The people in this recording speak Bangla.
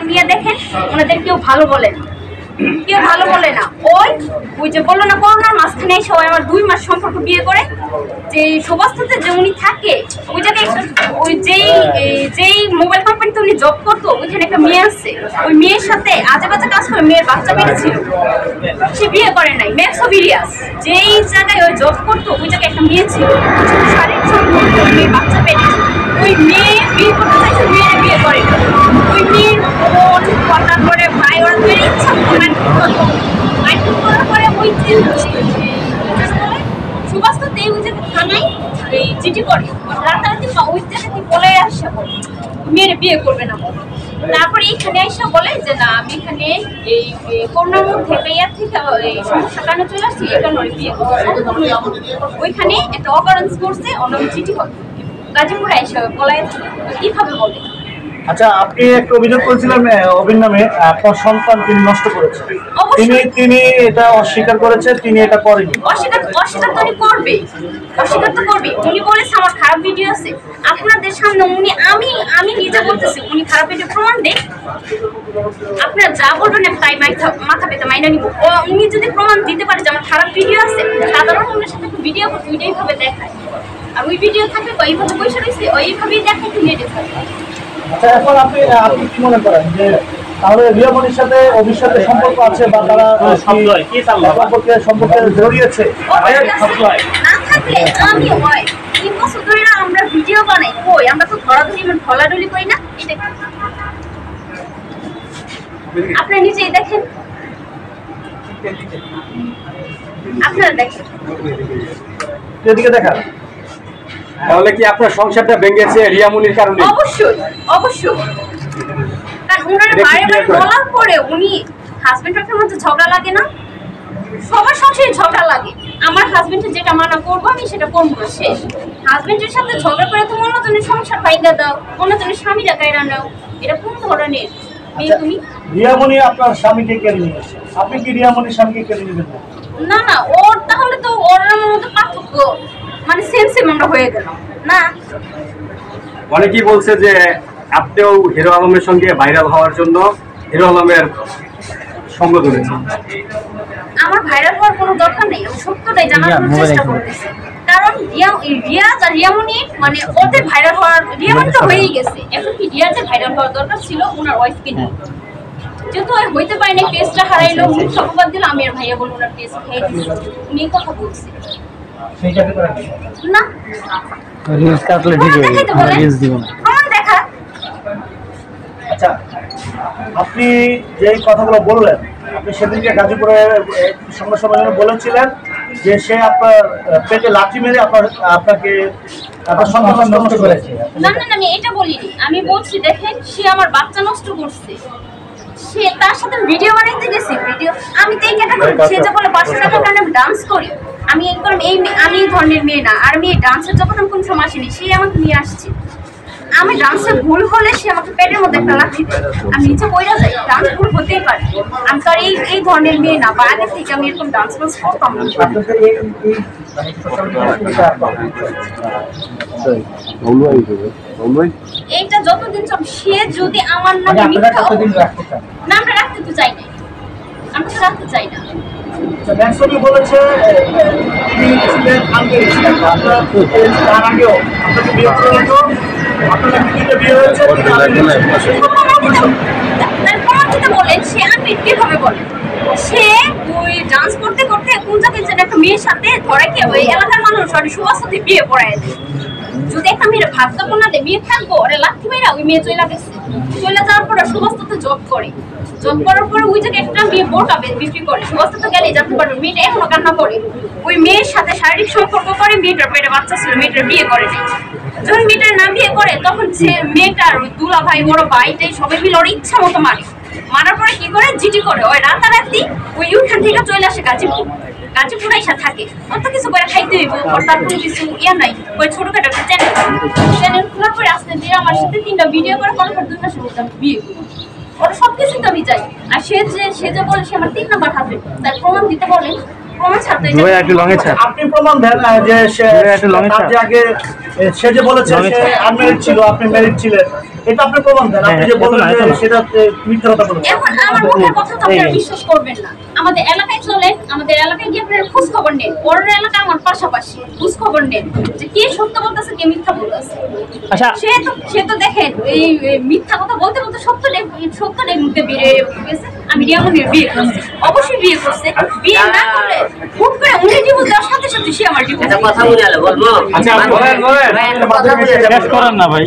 নিয়ে দেখেন ওনাদের কেউ ভালো বলে না, কেউ ভালো বলে না। ওই যে বললো না করোনার মাঝখানে সবাই আমার 2 মাস সম্পর্ক বিয়ে করে, যে সুবাস্তুতে যে উনি থাকে ওই জায়গায় ওই যেই মোবাইল কোম্পানিতে উনি জব করতো ওইখানে একটা মেয়ে আছে, ওই মেয়ের সাথে আজে বাজে কাজ করে মেয়ের বাচ্চা বেড়েছিল, সে বিয়ে করে নাই। ম্যাক্সোভিরিয়াস যেই জায়গায় ওই জব করতো ওই জায়গায় একটা মেয়ে ছিল, শারীরিক সম্পর্ক মেয়ের বাচ্চা বেড়েছিল, ওই মেয়ে বিয়ে করতে চাইছে, মেয়ের বিয়ে করে ওই মেয়ের বোন কথা করে ভাই ওরা মেয়ের ইচ্ছা মাইন্ড করার পরে ওই যে সুবাস্তুতে ওই যে থানায় এই চিঠি করে রাতারাতি ওই জায়গাতে বলে আসা বলে মেয়ের বিয়ে করবে না। তারপরে এইখানে এসে বলে যে না আমি এখানে এই করোনার মধ্যে ইয়ার থেকে এই সমস্যার কারণে চলে আসছি, এই কারণে বিয়ে করছে। ওইখানে একটা অকারেন্স করছে, অন্য চিঠি করে গাজীপুরে এসে বলায় কিভাবে বলে। আচ্ছা, আপনি একটা অভিযোগ করেছিলেন অভির নামে আপনার সন্তান তিনি নষ্ট করেছেন, তিনি এটা অস্বীকার করেছে, তিনি এটা করেনি। অস্বীকার তো উনি করবে, অস্বীকার তো করবে। উনি বলেছে আমার খারাপ ভিডিও আছে আপনাদের সামনে, উনি আমি নিজে বলতেছি উনি খারাপ ভিডিও প্রমাণ দেন, আপনারা যা বলবেন তাই মাথা পেতে মাইনা নিব। উনি যদি প্রমাণ দিতে পারে যে আমার খারাপ ভিডিও আছে, সাধারণ ওনার সাথে ভিডিও করতে ওইটাইভাবে দেখায়, আর ওই ভিডিও থাকবে ওইভাবে পয়সা রয়েছে ওইভাবেই দেখায় নেটে থাকবে। আচ্ছা, এখন আপনি কি মনে করেন যে তাহলে রিয়ামনির সাথে অভির সাথে সম্পর্ক আছে বা তারা সম্পর্কে জড়িয়েছে? না থাকলে আমি হয় 3 বছর ধরে আমরা ভিডিও বানাই, কই আমরা তো ধরাধরি ঢলাঢলি করি না। এটা আপনারা নিজেই দেখেন, আপনারা দেখেন, এদিকে দেখা। তাহলে কি আপনার সংসারটা ভেঙেছে রিয়ামনির কারণে? অবশ্যই অবশ্যই, কারণ ওনার বারে বলার পরে উনি হাজবেন্ড ওয়াইফের মধ্যে ঝগড়া লাগে না, সবার সংসারে ঝগড়া লাগে। আমার হাজবেন্ডের যেটা মানা করবো আমি সেটা করবো না, শেষ। হাজবেন্ডের সাথে ঝগড়া করে তুমি অন্যজনের সংসার ভাইগা দাও, অন্যজনের স্বামীরা গাইরা নাও, এটা কোন ধরনের মেয়ে তুমি? রিয়ামনি আপনার স্বামীকে কেড়ে নিয়েছে, আপনি কি রিয়ামনির স্বামীকে কেড়ে নেবেন? না না, ওর তাহলে তো ওর মধ্যে পার্থক্য মানে সেন্সে আমরা হয়ে গেল না। অনেকেই বলছে যে আপনিও হিরো আলমের সঙ্গে ভাইরাল হওয়ার জন্য হিরো আলমের সঙ্গ ধরেছেন। আমার ভাইরাল হওয়ার কোনো দরকার নেই, আমি সত্যটাই জানার চেষ্টা করতেছি। কারণ রিয়াজ আর রিয়ামনি মানে ওদের ভাইরাল হওয়ার, রিয়ামনি তো হয়েই গেছে, এখন কি রিয়াজের ভাইরাল হওয়ার দরকার ছিল ওনার ওয়াইফকে নিয়ে? যেহেতু আর হইতে পারে না, পেজটা হারাইলো, মুখ অপবাদ দিল, আমি আর ভাইয়া বলবো ওনার পেজ খেয়ে দিচ্ছি, উনি কথা বলছে না রিলস কাটলে ঠিক হয়ে যাবে, রিলস দিব না। দেখা। আচ্ছা, আপনি যে কথাগুলো বললেন, আপনি সেদিনকে গাজীপুরে সংবাদ সম্মেলনে বলেছিলেন যে সে আপনার পেটে লাঠি মেরে আপনাকে আপনার সন্তান নষ্ট করেছে। না না, আমি এটা বলিনি, আমি বলছি দেখেন সে আমার বাচ্চা নষ্ট করছে, সে তার সাথে ভিডিও বানাইতে গেছি, ভিডিও আমি তো এই ক্যাটাগরি, সে যে বলে 500 টাকার কারণে আমি ডান্স করি, আমি এরকম আমি এই ধরনের মেয়ে না। আর আমি এই ডান্সের যখন আমি কোনো সময় আসিনি, সে আমাকে নিয়ে আসছে, আমি ডান্সে ভুল হলে সে আমাকে পেটের মধ্যে একটা লাঠি দেয়, আমি নিচে পড়ে যাই, ডান্স ভুল হতেই পারে। আমি তো আর এই ধরনের মেয়ে না, বা আগে থেকে আমি এরকম ডান্স করতাম না। এইটা যতদিন সব সে যদি আমার নামে মিথ্যা নামটা রাখতে তো চাই না, আমি তো রাখতে চাই না। ম্যাক্সমি বলেছে তিনি ছিলেন তার আগেও আপনাকে বিয়ে করে হতো, আপনার বিয়ে হয়েছে, বলেন সে আমি কিভাবে বলে সে ওই ডান্স করতে করতে কোন জায়গায় যেন একটা মেয়ের সাথে ধরে কে ওই এলাকার মানুষ সুবাস্তুতে বিয়ে পড়ায় দেয়। যদি একটা মেয়ের ভাবতে না দেয় বিয়ে থাকবো, ওরা লাঠি মেয়েরা ওই মেয়ে চলে গেছে, চলে যাওয়ার পরে সুবাস্তুতে জব করে, জব করার পরে ওই জায়গায় একটা মেয়ে বোটা বিক্রি করে, সুবাস্তুতে গেলে জানতে পারবে মেয়েটা এখনো কান্না করে, ওই মেয়ের সাথে শারীরিক সম্পর্ক করে, মেয়েটার পেটে বাচ্চা ছিল, মেয়েটার বিয়ে করে নেই। যখন মেয়েটার না বিয়ে করে তখন সে মেয়েটার ওই দুলা ভাই বড় ভাইটাই সবাই মিলে ওর ইচ্ছা মতো মারে, মারার পরে কি করে জিটি করে ওই রাতারাতি ওই ওইখান থেকে চলে আসে গাজীপুর এসে থাকে, ওর তো কিছু করে খাইতে হইব, ওর তার কোনো কিছু ইয়া নাই, ওই ছোটখাটো একটা চ্যানেল খোলার পরে আসতে দিয়ে আমার সাথে 3টা ভিডিও করে করার পর 2 মাসের মধ্যে আমি বিয়ে করি, ওর সব কিছু তো আমি চাই। আর সে যে বলে সে আমার 3 নাম্বার হাতে, তার প্রমাণ দিতে বলেন, প্রমাণ ছাড়তে আপনি প্রমাণ দেন যে সে আগে সে যে বলেছে সে আনম্যারিড ছিল, আপনি ম্যারিড ছিলেন, এটা আপনি প্রমাণ দেন, আপনি যে বললেন যে সেটা মিথ্যা কথা বলেন। এখন আমার মুখের কথা তো আপনারা বিশ্বাস করবেন না। আমাদের এলাকায় চলেন, আমাদের এলাকায় গিয়ে আপনারা খোঁজ খবর নেন, পরের এলাকা আমার পাশাপাশি খোঁজ খবর নেন যে কে সত্য বলতেছে কে মিথ্যা বলতেছে। আচ্ছা সে তো দেখেন এই মিথ্যা কথা বলতে বলতে সত্যটাই মুখে বেরিয়ে গেছে। আমি রিয়ামনির বিয়ে করছি, অবশ্যই বিয়ে করছে। বিয়ে না করলে হুট করে উনি জীবন দেওয়ার সাথে সাথে সে আমার জীবন। কথা বুঝালে বলবো। আচ্ছা বলেন শেষ করেন না ভাই।